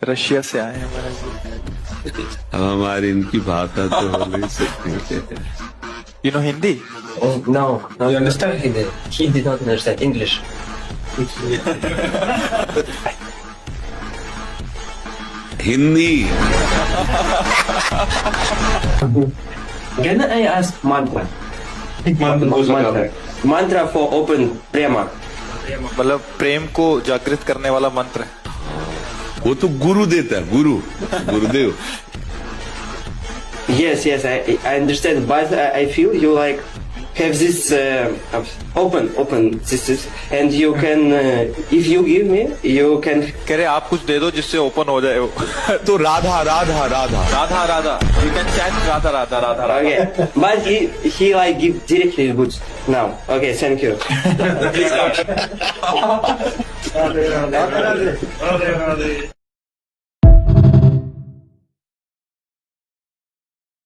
Russia से आए हैं महाराज जी। अब हमारी इनकी भाषा तो हो नहीं सकती। You know Hindi? No, you understand Hindi? He did not understand English. Hindi. Can I ask mantra? Mantra for open prema. मतलब प्रेम को जागृत करने वाला मंत्र है। वो तो गुरु देता है, गुरुदेव। Yes, I understand, but I feel you like have this open this, and you can if you give me, you can. कह रहे आप कुछ दे दो जिससे ओपन हो जाए वो। तो Radha Radha Radha Radha Radha, you can chant Radha Radha Radha Radha. Okay, but he like give directly good now. Okay, thank you. Radhe Radhe Radhe Radhe.